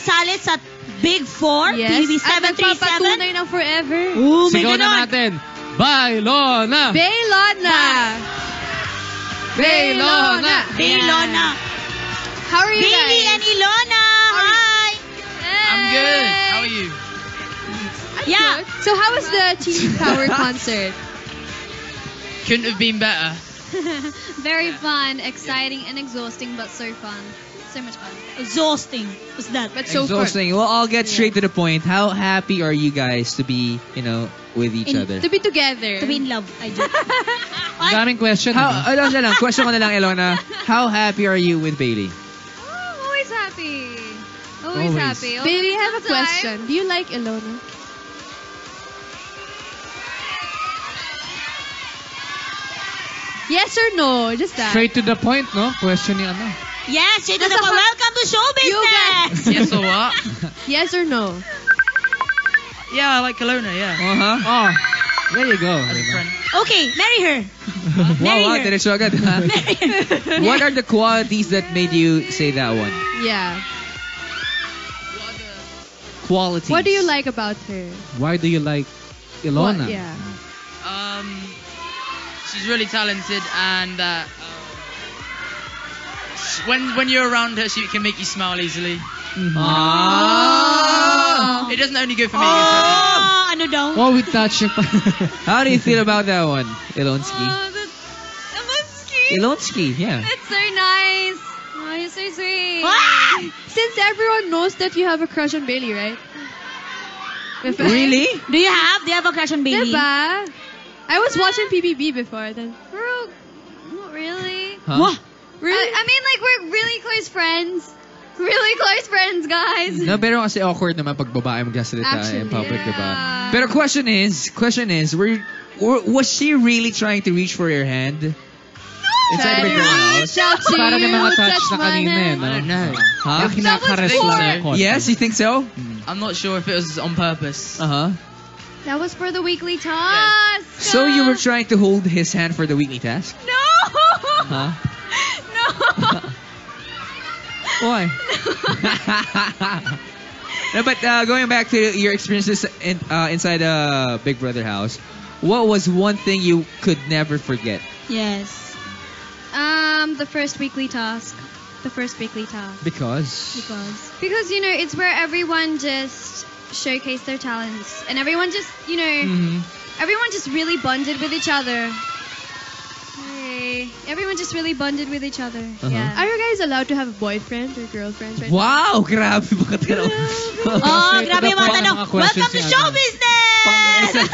sasali sa Big Four, Yes. PBB At 737. nagpapatunay ng forever. Ooh, may Sigaw na ganon. natin. Bailona! Bailona! Bailona! Bailona. How are you Bailey guys? and Ilona. Hi. I'm good. How are you? Yeah. So how was the Teen Power concert? Couldn't have been better. Very fun, exciting, and exhausting, but so fun. So much fun. Exhausting. What's that? But so fun. Exhausting. Well, I'll get straight to the point. How happy are you guys to be, with each other? To be together. To be in love. I do. Ang daming question. Ano lang, question ko na lang, Ilona. How happy are you with Bailey? Oh, always happy. Always Always. happy. Bailey, I have a All the time. question. Do you like Ilona? Yes or no? Just that. Straight to the point, no? Question ni ano. Yes, straight to the Nasa point. ha- Welcome to show You business. Yes or what? Yes or no? Yeah, I like Kelowna, yeah. Uh-huh. Oh, there you go. As a friend. Okay, marry her. Marry Wow, her. diretso agad. ha? What are the qualities that made you say that one? Yeah. Qualities. What do you like about her? Why do you like Ilona? What? Yeah. She's really talented, and when you're around her, she can make you smile easily. Ah. It doesn't only go for me. It's Oh, ano daw? Oh, we touch yung How do you feel about that one, Ilonsky? Namaste. Ilonsky, yeah. It's so nice. Oh, you're so sweet. Ah! Since everyone knows that you have a crush on Bailey, right? Really? Do you have a crush on Bailey? Diba? I was watching PBB before then. Bro, not really. Huh? Wah! Really? I mean, like, we're really close friends. Really close friends, guys. No, pero kasi awkward naman pag babae magsasalita Actually, in public, yeah. diba? Pero question is, was she really trying to reach for your hand? Inside the Big Brother house? Shout to Parang may you, mga touch touch na my kanina eh, hand. no? I don't know. Huh? Yung kinakares That was lang ng konti. Yes, you think so? I'm not sure if it was on purpose. Uh-huh. That was for the weekly task. So you were trying to hold his hand for the weekly task? No! Huh? No! Why? No, but going back to your experiences inside Big Brother house, what was one thing you could never forget? Yes. The first weekly task. The first weekly task. Because? Because, it's where everyone just showcased their talents. And everyone just, everyone just really bonded with each other. Hey. Everyone just really bonded with each other. Yeah. Are you guys allowed to have a boyfriend or girlfriend right Wow, grabe mga tanong. Oh, Straight to grabe the yung mga point, tanong. mga questions Welcome to niya. show business!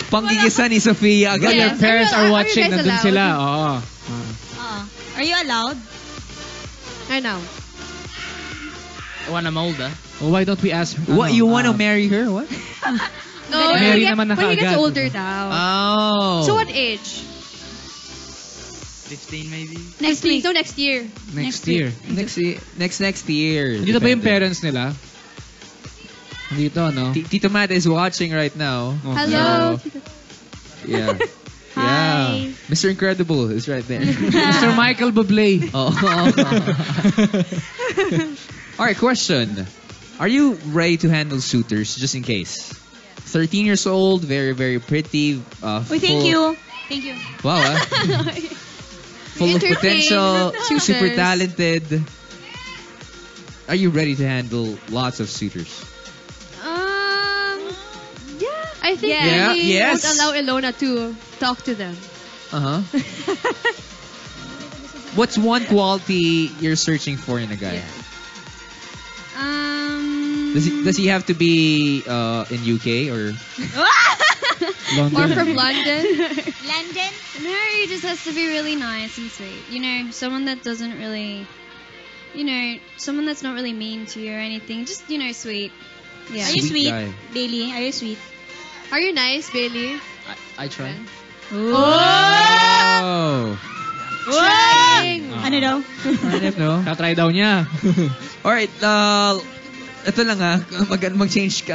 Pangigisa ni Sofia When agad. your Yes. parents Are are you watching, guys nandun allowed? sila. Oo. Are you allowed? now? I know. When I'm older. Well, why don't we ask her? What, you want to marry her? What? No, Mary naman na when he gets kaagad. older now. Oh. So what age? 15 maybe. Next week. So next year. Next year. Next year. Dito ba yung Depende. parents nila? Dito, no? Tito Matt is watching right now. Okay. Hello. Yeah. Hi. Yeah. Mr. Incredible is right there. Mr. Michael Bublé. Oh. All right, question. Are you ready to handle suitors just in case? 13 years old, very, very pretty. Thank you. Thank you. Wow, full of Entertain potential, suitors. super talented. Are you ready to handle lots of suitors? Yeah. I think Yeah. we Yes. won't allow Ilona to talk to them. Uh-huh. What's one quality you're searching for in a guy? Does he have to be in UK or? London. Or from London. London? No, he just has to be really nice and sweet. Someone that doesn't really, someone that's not really mean to you or anything. Just, sweet. Yeah. Are you Sweet sweet? guy. Bailey, are you sweet? Are you nice, Bailey? I try. Oh. Trying. Ano daw? No. Tatry daw niya. Alright, ito lang mag-change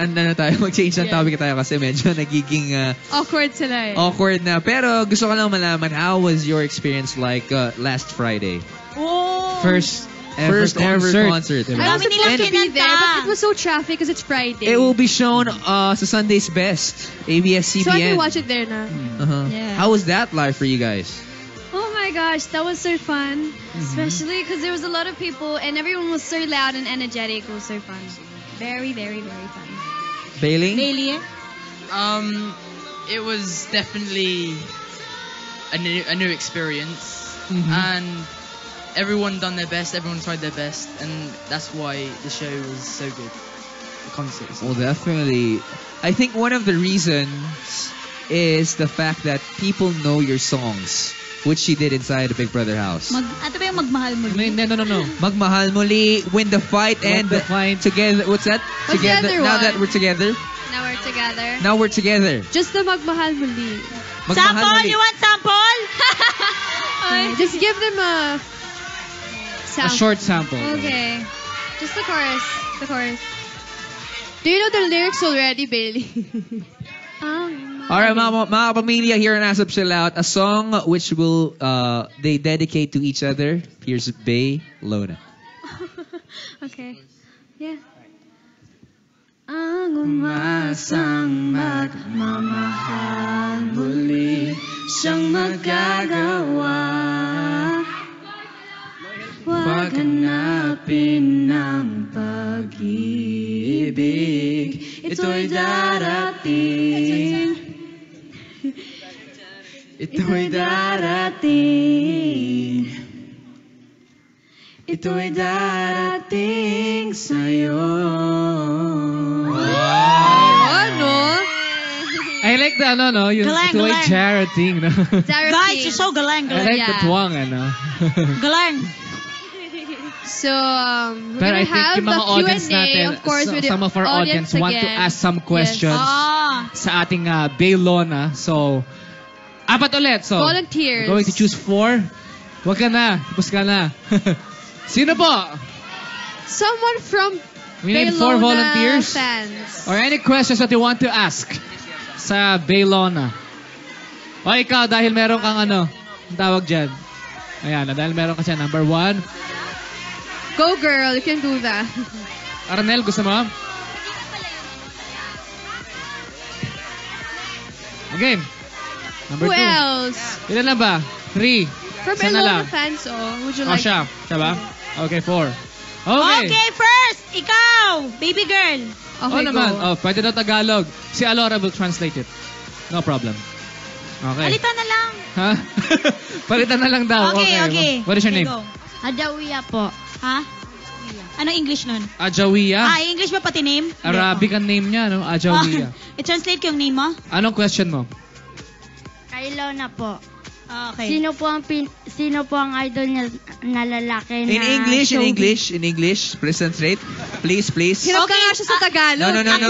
mag-change ng topic tayo kasi medyo nagiging Awkward sila eh. awkward na. Pero gusto ko lang malaman, how was your experience like last Friday? Oh. First ever concert. diba? I also Dami nilang wanted to be kinanta. there, but it was so traffic because it's Friday. It will be shown sa Sunday's Best, ABS-CBN. So I can watch it there na. Uh-huh. Yeah. How was that live for you guys? Oh my gosh, that was so fun. Mm-hmm. Especially because there was a lot of people and everyone was so loud and energetic. It was so fun. Very, very, very fun. Bailey? Bailey? It was definitely a new experience, Mm-hmm. and everyone done their best. Everyone tried their best, and that's why the show was so good. The concert. Was so Well, good. definitely. I think one of the reasons is the fact that people know your songs, which she did inside the Big Brother house. Ano ba yung magmahal mo? No. Magmahal Muli, Win the Fight, and the Fight. Together. What's that? What's the other Now one? that we're together. Now we're together. Now we're together. Just the magmahal muli. Magmahal Sample? Muli. You want sample? Just give them a A sound. short sample. Okay. Just the chorus. The chorus. Do you know the lyrics already, Bailey? Alright, mga pamilya, here on ASAP Chill Out, a song which will they dedicate to each other. Here's Bay Lona. Okay. Yeah. Ang umasang magmamahal muli siyang magagawa. Huwag hanapin ng pag-ibig, ito'y darating. Ito'y darating. Ito'y darating sa'yo. Ano? I like the yung Galang, ito ay galang. charity, no? Guys, you're so galang, I like the Yeah. twang, Galang. So, we're Pero gonna I think have yung mga a audience Q&A, natin, of course, with the some of our audience want to again. ask some questions Ah. sa ating Baylona. So, apat ulit. So, Volunteers. we're going to choose 4. Huwag ka na. Tapos ka na. Sino po? Someone from We need 4 Baylona volunteers. fans. Or any questions that you want to ask sa Baylona. O ikaw, dahil meron kang ang tawag dyan. Ayan, dahil meron ka siya, number 1. Go girl, you can do that. Arnel, gusto mo? Okay. Number Who 2. else? Ilan na ba? 3. From Isa na lang. Baylona fans, would you Oh, like? siya. Siya ba? Okay, 4. Okay. Okay, first, ikaw, baby girl. Oh, Okay, naman. go. Oh, pwede daw Tagalog. Si Alora will translate it. No problem. Okay. Palitan na lang. Ha? Palitan na lang daw. Okay. What is your Okay, name? go. Adawiya po. Ha? Anong English nun? Ajawiya. English ba pati name? Arabic ang name niya, no? Ajawiya. I-translate ko yung name mo? Anong question mo? Kailona po. Okay. Sino po ang idol niya na lalaki na In English, in showbiz? English, please translate. Please. Hirap ka nga siya sa Tagalog. No.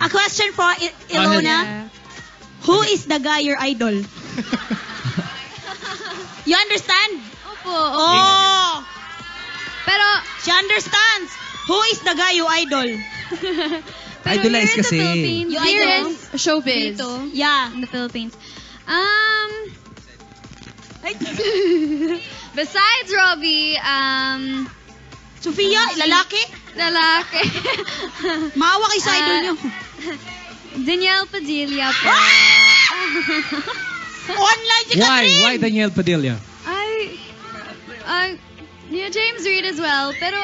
A question for Ilona. Yeah. Who is the guy your idol? You understand? Opo. Oh! Pero, She understands. Who is the guy you idol? pero Idolize here in the kasi. Philippines, You Here idol? is showbiz. dito, Yeah. in the Philippines. Besides Robbie, Sofia, lalaki? lalaki. Maawa kayo sa idol nyo. Danielle Padilla po. Online si Why? Catherine. Why Daniel Padilla? James Reid as well, pero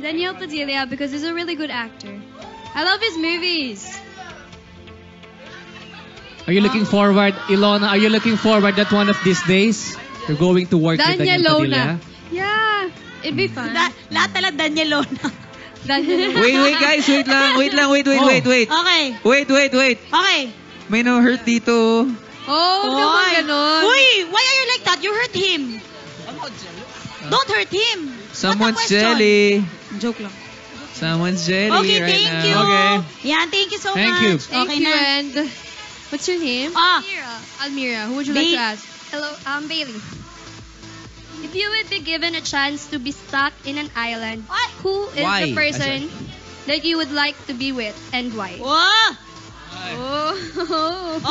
Danielle Padilla because he's a really good actor. I love his movies. Are you looking forward, Ilona, are you looking forward that one of these days you're going to work with Daniel Padilla? Yeah, it'd be fun. Lahat talaga Danielona. Wait, guys. Wait lang. Wait. Okay. Wait. Okay. May no-hurt dito. Oh, naman ganon. Uy, why are you like that? You hurt him. Don't hurt him. Someone's What a question. jelly. Joke lang. Someone's jelly Okay, right thank now. you. Okay. Yeah, thank you so Thank much. you. Thank Okay you, na. and what's your name? Almira. Who would you like to ask? Hello, I'm Bailey. If you would be given a chance to be stuck in an island, who is Why? the person that you would like to be with and why? Wow. Oh.